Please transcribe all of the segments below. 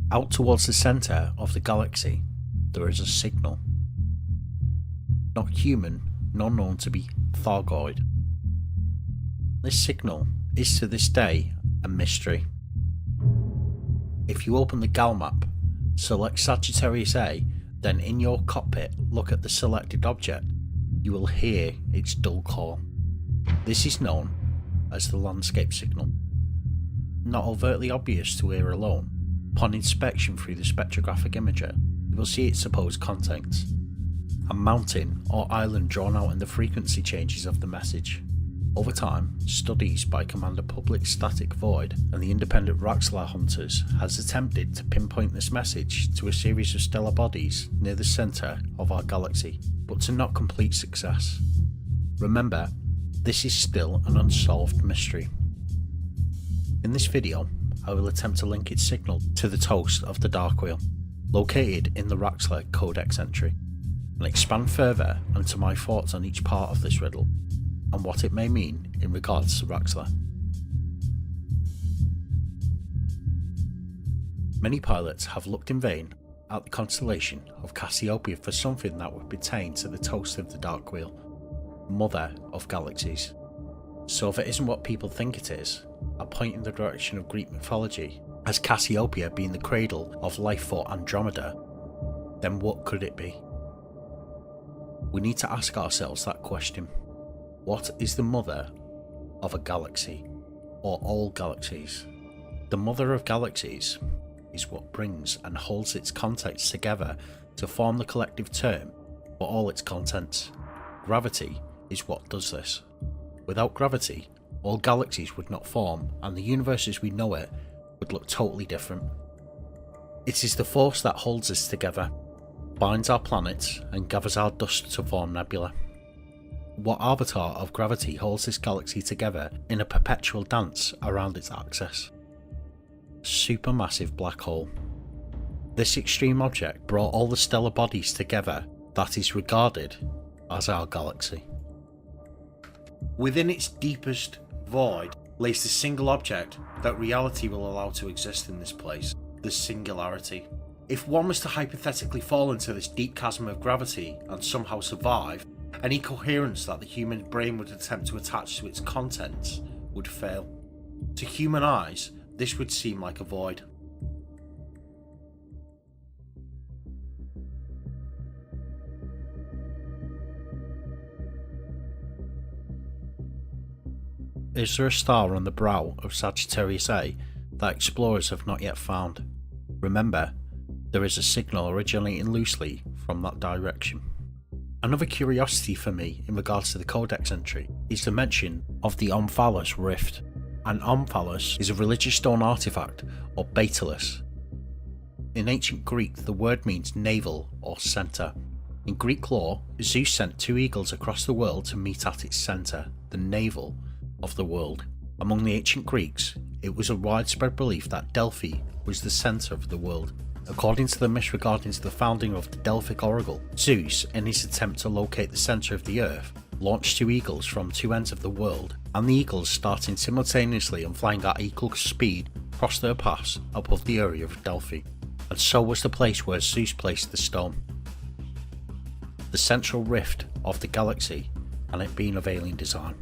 Out towards the centre of the galaxy, there is a signal. Not human, nor known to be Thargoid. This signal is to this day a mystery. If you open the Gal map, select Sagittarius A, then in your cockpit look at the selected object, you will hear its dull call. This is known as the landscape signal. Not overtly obvious to ear alone, upon inspection through the spectrographic imager, you will see its supposed contents. A mountain or island drawn out in the frequency changes of the message. Over time, studies by Commander Publicstaticvoid and the independent Raxxla hunters has attempted to pinpoint this message to a series of stellar bodies near the centre of our galaxy, but to not complete success. Remember, this is still an unsolved mystery. In this video, I will attempt to link its signal to the toast of the Dark Wheel, located in the Raxxla Codex entry, and expand further into my thoughts on each part of this riddle, and what it may mean in regards to Raxxla. Many pilots have looked in vain at the constellation of Cassiopeia for something that would pertain to the toast of the Dark Wheel, Mother of Galaxies. So if it isn't what people think it is, a point in the direction of Greek mythology, as Cassiopeia being the cradle of life for Andromeda, then what could it be? We need to ask ourselves that question. What is the mother of a galaxy, or all galaxies? The Mother of Galaxies is what brings and holds its contents together to form the collective term for all its contents. Gravity is what does this. Without gravity, all galaxies would not form, and the universe as we know it would look totally different. It is the force that holds us together, binds our planets, and gathers our dust to form nebula. What avatar of gravity holds this galaxy together in a perpetual dance around its axis? Supermassive black hole. This extreme object brought all the stellar bodies together that is regarded as our galaxy. Within its deepest void lays the single object that reality will allow to exist in this place, the singularity. If one was to hypothetically fall into this deep chasm of gravity and somehow survive, any coherence that the human brain would attempt to attach to its contents would fail. To human eyes, this would seem like a void. Is there a star on the brow of Sagittarius A that explorers have not yet found? Remember, there is a signal originating loosely from that direction. Another curiosity for me in regards to the Codex entry is the mention of the Omphalos rift. An Omphalos is a religious stone artifact, or betalis. In ancient Greek, the word means navel or centre. In Greek lore, Zeus sent two eagles across the world to meet at its centre, the navel of the world. Among the ancient Greeks, it was a widespread belief that Delphi was the centre of the world. According to the myth regarding the founding of the Delphic oracle, Zeus, in his attempt to locate the centre of the earth, launched two eagles from two ends of the world, and the eagles, starting simultaneously and flying at equal speed, crossed their paths above the area of Delphi, and so was the place where Zeus placed the stone. The central rift of the galaxy, and it being of alien design.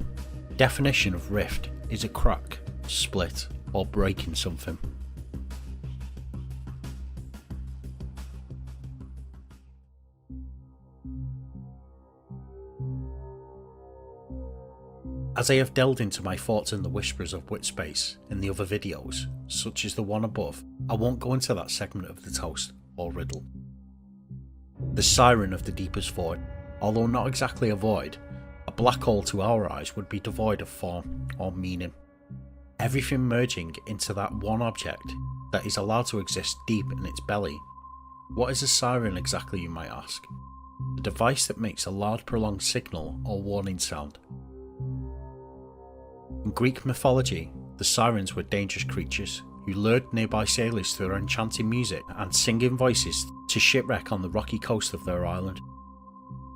Definition of rift is a crack, split, or break in something. As I have delved into my thoughts in the whispers of Witspace in the other videos, such as the one above, I won't go into that segment of the toast or riddle. The Siren of the deepest void, although not exactly a void, a black hole to our eyes would be devoid of form or meaning. Everything merging into that one object that is allowed to exist deep in its belly. What is a siren exactly, you might ask? A device that makes a loud prolonged signal or warning sound. In Greek mythology, the sirens were dangerous creatures who lured nearby sailors through their enchanting music and singing voices to shipwreck on the rocky coast of their island.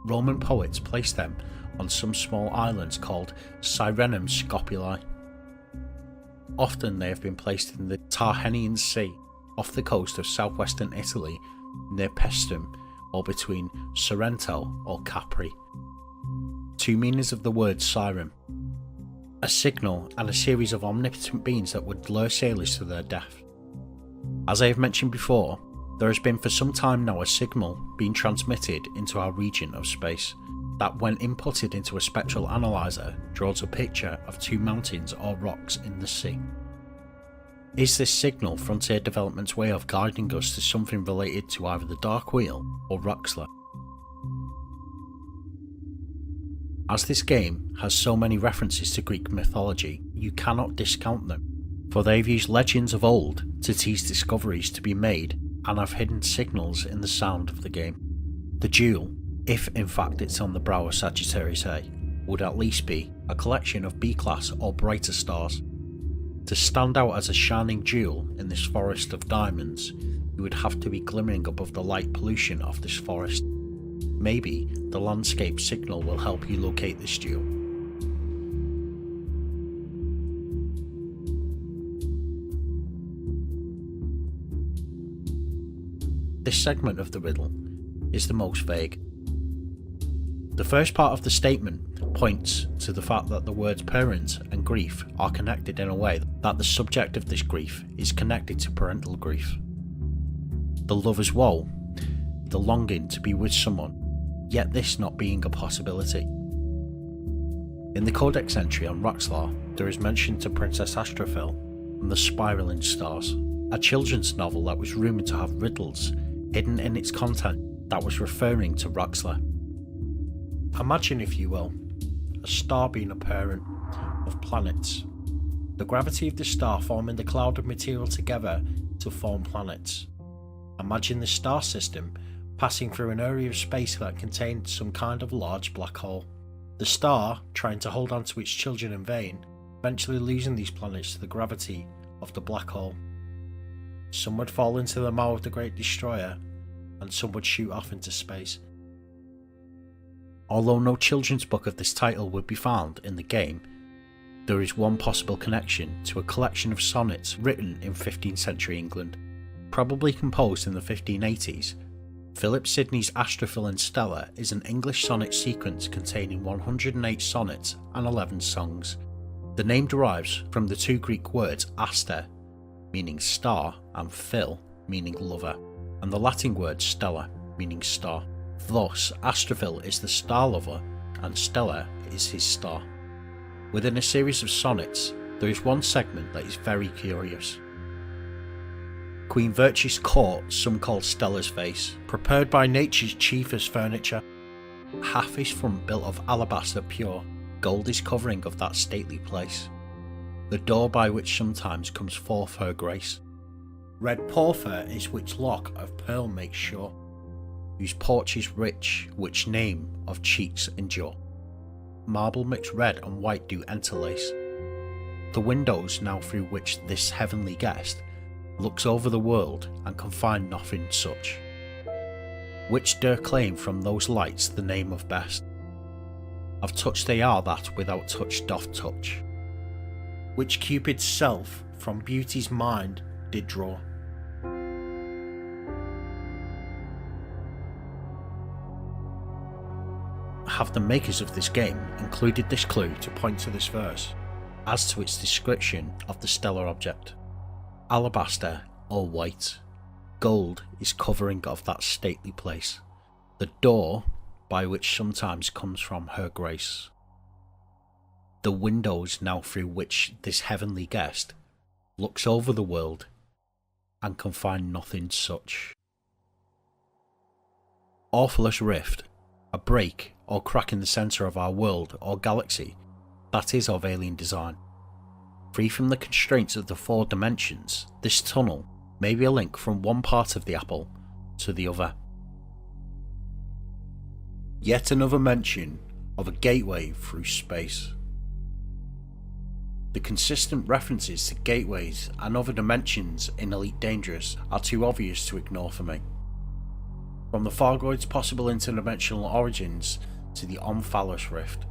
Roman poets placed them on some small islands called Sirenum Scopuli. Often they have been placed in the Tyrrhenian Sea off the coast of southwestern Italy near Paestum or between Sorrento or Capri. Two meanings of the word Siren: a signal and a series of omnipotent beings that would lure sailors to their death. As I have mentioned before, there has been for some time now a signal being transmitted into our region of space that, when inputted into a spectral analyzer, draws a picture of two mountains or rocks in the sea. Is this signal Frontier Development's way of guiding us to something related to either the Dark Wheel or Raxxla? As this game has so many references to Greek mythology, you cannot discount them, for they've used legends of old to tease discoveries to be made and have hidden signals in the sound of the game. The jewel, if in fact it's on the brow of Sagittarius A, would at least be a collection of B-class or brighter stars. To stand out as a shining jewel in this forest of diamonds, you would have to be glimmering above the light pollution of this forest. Maybe the landscape signal will help you locate this jewel. This segment of the riddle is the most vague. The first part of the statement points to the fact that the words parent and grief are connected in a way that the subject of this grief is connected to parental grief. The lover's woe, the longing to be with someone, yet this not being a possibility. In the codex entry on Raxxla, there is mention to Princess Astrophyll and the spiraling stars, a children's novel that was rumoured to have riddles hidden in its content that was referring to Raxxla. Imagine, if you will, a star being a parent of planets. The gravity of the star forming the cloud of material together to form planets. Imagine the star system passing through an area of space that contained some kind of large black hole. The star, trying to hold on to its children in vain, eventually losing these planets to the gravity of the black hole. Some would fall into the maw of the Great Destroyer, and some would shoot off into space. Although no children's book of this title would be found in the game, there is one possible connection to a collection of sonnets written in 15th century England, probably composed in the 1580s. Philip Sidney's Astrophyll and Stella is an English sonnet sequence containing 108 sonnets and 11 songs. The name derives from the two Greek words aster, meaning star, and phill, meaning lover, and the Latin word stella, meaning star. Thus, Astrophyll is the star lover and Stella is his star. Within a series of sonnets, there is one segment that is very curious. Queen Vertues' court some call Stella's face, prepared by nature's chiefest furniture. Half his front built of alabaster pure, gold is covering of that stately place. The door by which sometimes comes forth her grace. Red porphir is which locke of pearl makes sure, whose porches rich, which name of cheeks endure. Marble mixed red and white do enterlace. The windows now through which this heavenly guest looks over the world and can find nothing such, which dare claim from those lights the name of best. Of touch they are that without touch doth touch, which Cupid's self from beauty's mind did draw. Have the makers of this game included this clue to point to this verse as to its description of the stellar object? Alabaster or white, gold is covering of that stately place, the door by which sometimes comes from her grace. The windows now through which this heavenly guest looks over the world and can find nothing such. Omphalos rift, a break or crack in the centre of our world or galaxy that is of alien design. Free from the constraints of the four dimensions, this tunnel may be a link from one part of the apple to the other. Yet another mention of a gateway through space. The consistent references to gateways and other dimensions in Elite Dangerous are too obvious to ignore for me. From the Thargoid's possible interdimensional origins to the Omphalos rift.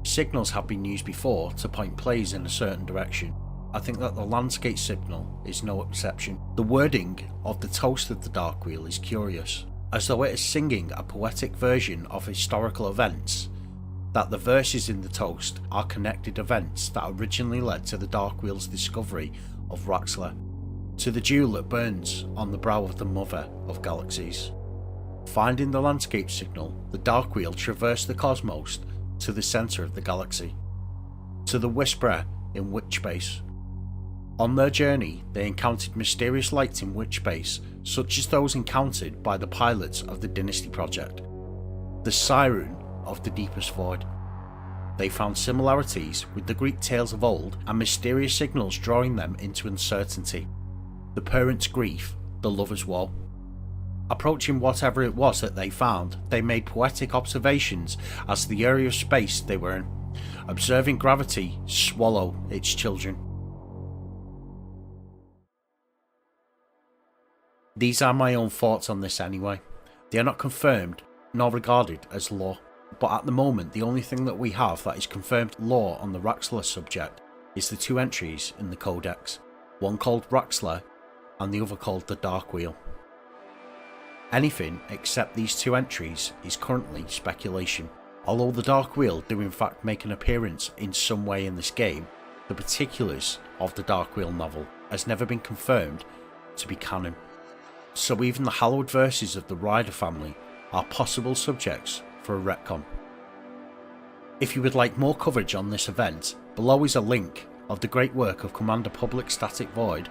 Signals have been used before to point players in a certain direction, I think that the landscape signal is no exception. The wording of the toast of the Dark Wheel is curious, as though it is singing a poetic version of historical events, that the verses in the toast are connected events that originally led to the Dark Wheel's discovery of Raxxla, to the jewel that burns on the brow of the Mother of Galaxies. Finding the landscape signal, the Dark Wheel traversed the cosmos to the centre of the galaxy, to the Whisperer in witch space. On their journey, they encountered mysterious lights in witch space, such as those encountered by the pilots of the Dynasty project, the Siren of the deepest void. They found similarities with the Greek tales of old and mysterious signals drawing them into uncertainty. The parent's grief, the lover's woe. Approaching whatever it was that they found, they made poetic observations as to the area of space they were in, observing gravity swallow its children. These are my own thoughts on this anyway. They are not confirmed nor regarded as law, but at the moment the only thing that we have that is confirmed law on the Raxxla subject is the two entries in the codex, one called Raxxla and the other called the Dark Wheel. Anything except these two entries is currently speculation. Although the Dark Wheel do in fact make an appearance in some way in this game, the particulars of the Dark Wheel novel has never been confirmed to be canon. So even the hallowed verses of the Rider family are possible subjects for a retcon. If you would like more coverage on this event, below is a link of the great work of Commander Publicstaticvoid.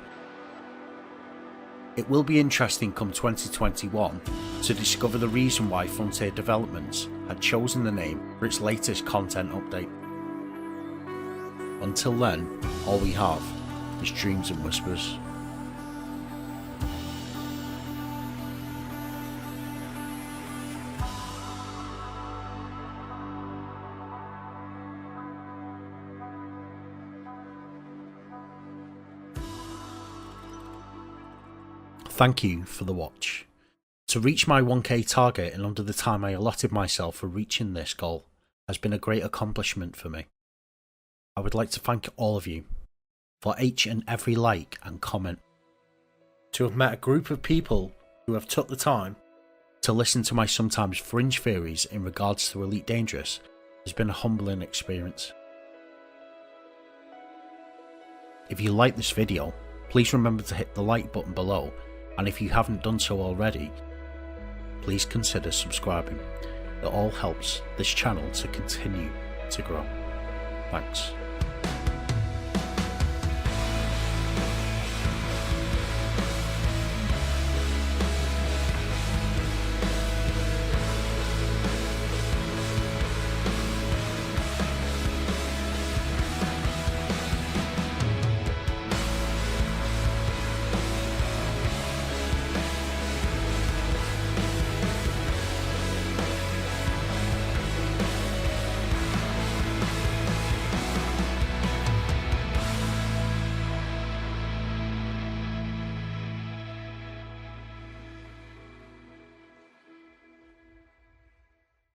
It will be interesting come 2021 to discover the reason why Frontier Developments had chosen the name for its latest content update. Until then, all we have is dreams and whispers. Thank you for the watch. To reach my 1k target in under the time I allotted myself for reaching this goal has been a great accomplishment for me. I would like to thank all of you for each and every like and comment. To have met a group of people who have took the time to listen to my sometimes fringe theories in regards to Elite Dangerous has been a humbling experience. If you like this video, please remember to hit the like button below, and if you haven't done so already, please consider subscribing. It all helps this channel to continue to grow. Thanks.